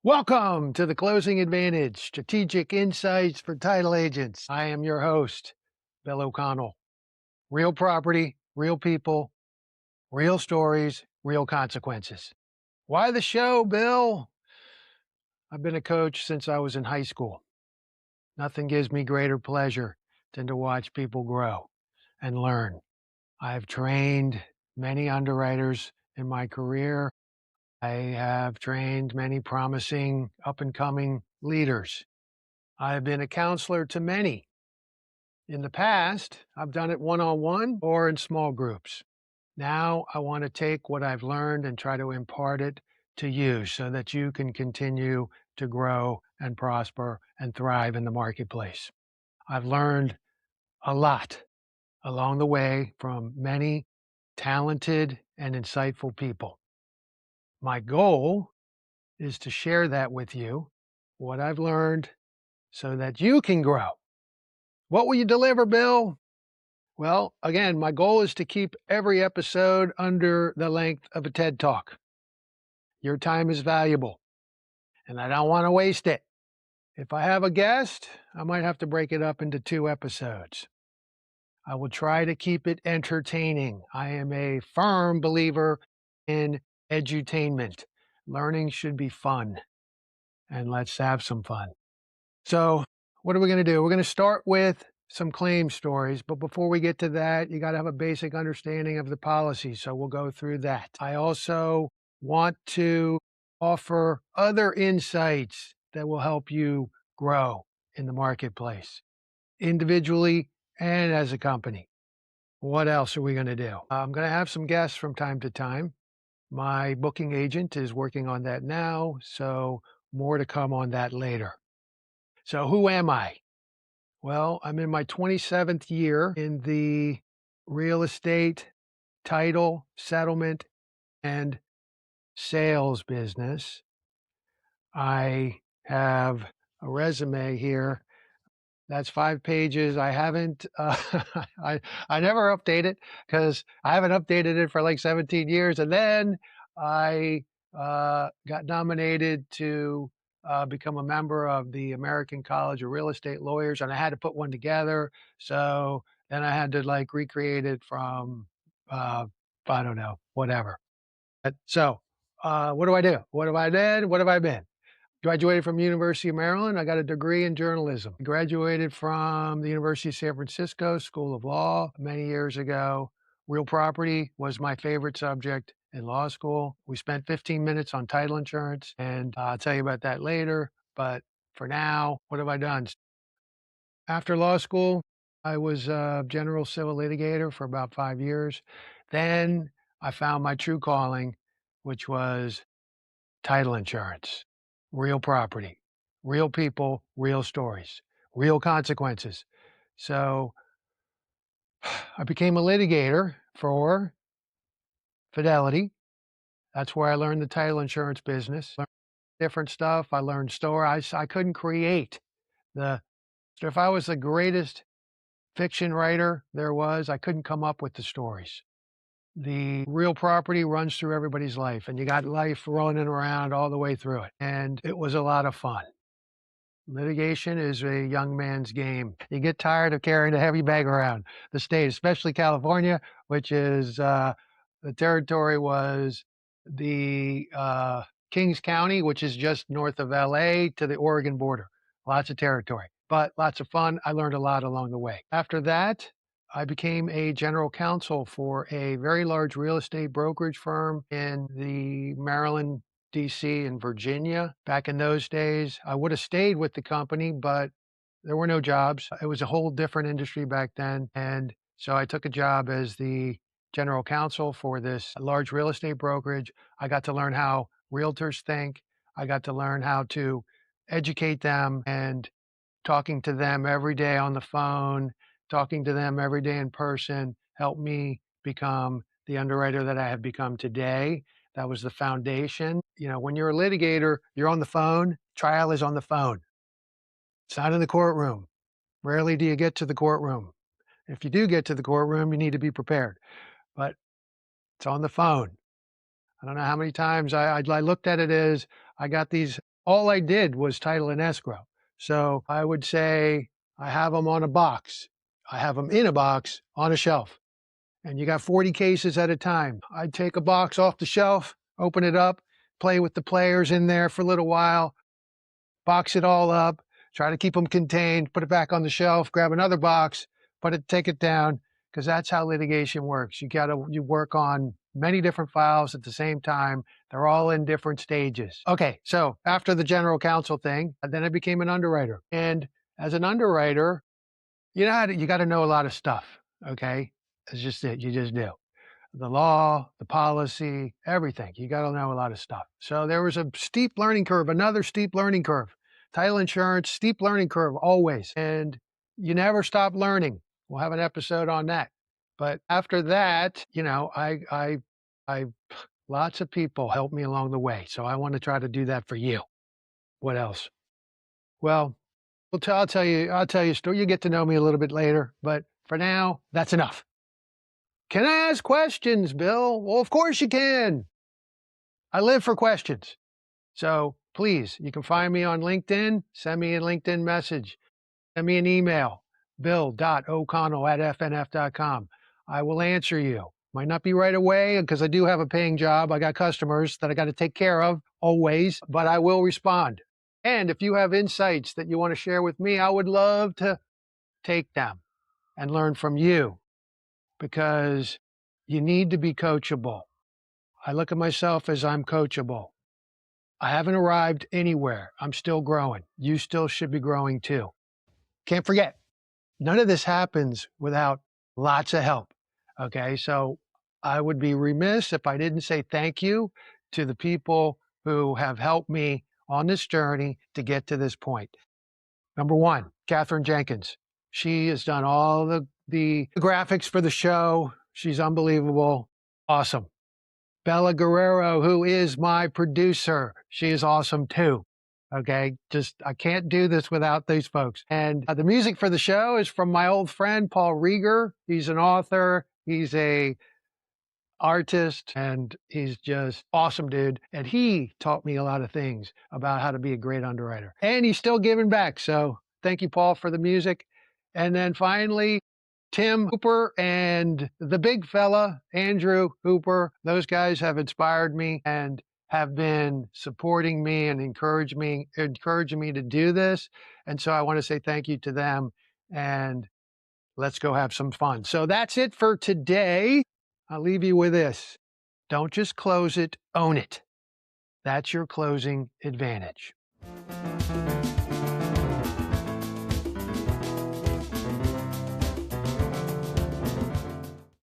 Welcome to the Closing Advantage Strategic Insights for Title Agents. I am your host, Bill O'Connell. Real property, real people, real stories, real consequences. Why the show, Bill? I've been a coach since I was in high school. Nothing gives me greater pleasure than to watch people grow and learn. I've trained many underwriters in my career. I have trained many promising up and coming leaders. I've been a counselor to many. In the past, I've done it one-on-one or in small groups. Now I want to take what I've learned and try to impart it to you so that you can continue to grow and prosper and thrive in the marketplace. I've learned a lot along the way from many talented and insightful people. My goal is to share that with you, what I've learned, so that you can grow. What will you deliver, Bill? Well, again, my goal is to keep every episode under the length of a TED Talk. Your time is valuable, and I don't want to waste it. If I have a guest, I might have to break it up into 2 episodes. I will try to keep it entertaining. I am a firm believer in edutainment. Learning should be fun, and let's have some fun. So, what are we going to do? We're going to start with some claim stories, but before we get to that, you got to have a basic understanding of the policy. So, we'll go through that. I also want to offer other insights that will help you grow in the marketplace, individually and as a company. What else are we going to do? I'm going to have some guests from time to time. My booking agent is working on that now, so more to come on that later. So, who am I? Well, I'm in my 27th year in the real estate, title, settlement, and sales business. I have a resume here. That's 5 pages. I haven't, I never update it because I haven't updated it for like 17 years. And then I got nominated to become a member of the American College of Real Estate Lawyers, and I had to put one together. So then I had to like recreate it from, uh, I don't know, whatever. So what do I do? What have I done? What have I been? Graduated from the University of Maryland. I got a degree in journalism. Graduated from the University of San Francisco School of Law many years ago. Real property was my favorite subject in law school. We spent 15 minutes on title insurance, and I'll tell you about that later. But for now, what have I done? After law school, I was a general civil litigator for about 5 years. Then I found my true calling, which was title insurance, real property, real people, real stories, real consequences. So I became a litigator for Fidelity. That's where I learned the title insurance business. Learned different stuff. I learned stories. I couldn't create the, if I was the greatest fiction writer there was, I couldn't come up with the stories. The real property runs through everybody's life, and you got life running around all the way through it. And it was a lot of fun. Litigation is a young man's game. You get tired of carrying a heavy bag around the state, especially California, which is the territory was the Kings County, which is just north of LA to the Oregon border. Lots of territory, but lots of fun. I learned a lot along the way. After that, I became a general counsel for a very large real estate brokerage firm in the Maryland, DC, and Virginia. Back in those days, I would have stayed with the company, but there were no jobs. It was a whole different industry back then. And so I took a job as the general counsel for this large real estate brokerage. I got to learn how realtors think. I got to learn how to educate them, and talking to them every day on the phone, talking to them every day in person helped me become the underwriter that I have become today. That was the foundation. You know, when you're a litigator, you're on the phone. Trial is on the phone. It's not in the courtroom. Rarely do you get to the courtroom. If you do get to the courtroom, you need to be prepared. But it's on the phone. I don't know how many times I looked at it as I got these all I did was title and escrow. So I would say I have them on a box. I have them in a box on a shelf. And you got 40 cases at a time. I'd take a box off the shelf, open it up, play with the players in there for a little while, box it all up, try to keep them contained, put it back on the shelf, grab another box, take it down, because that's how litigation works. You work on many different files at the same time. They're all in different stages. Okay, so after the general counsel thing, then I became an underwriter. And as an underwriter, you got to know a lot of stuff. Okay, it's just it. You just do the law, the policy, everything. You got to know a lot of stuff. So there was a steep learning curve, another steep learning curve. Title insurance, steep learning curve always. And you never stop learning. We'll have an episode on that. But after that, I lots of people helped me along the way. So I want to try to do that for you. What else? Well, I'll tell you a story. You get to know me a little bit later, but for now, that's enough. Can I ask questions, Bill? Well, of course you can. I live for questions. So please, you can find me on LinkedIn. Send me a LinkedIn message. Send me an email, bill.o'connell@fnf.com. I will answer you. Might not be right away because I do have a paying job. I got customers that I got to take care of always, but I will respond. And if you have insights that you want to share with me, I would love to take them and learn from you, because you need to be coachable. I look at myself as I'm coachable. I haven't arrived anywhere. I'm still growing. You still should be growing too. Can't forget, none of this happens without lots of help. Okay, so I would be remiss if I didn't say thank you to the people who have helped me on this journey to get to this point. Number one, Catherine Jenkins. She has done all the graphics for the show. She's unbelievable. Awesome. Bella Guerrero, who is my producer. She is awesome too. Okay, I can't do this without these folks. And the music for the show is from my old friend, Paul Rieger. He's an author. He's a artist, and he's just awesome dude. And he taught me a lot of things about how to be a great underwriter. And he's still giving back. So thank you, Paul, for the music. And then finally, Tim Hooper and the big fella, Andrew Hooper. Those guys have inspired me and have been supporting me and encouraging me to do this. And so I want to say thank you to them, and let's go have some fun. So that's it for today. I'll leave you with this. Don't just close it, own it. That's your closing advantage.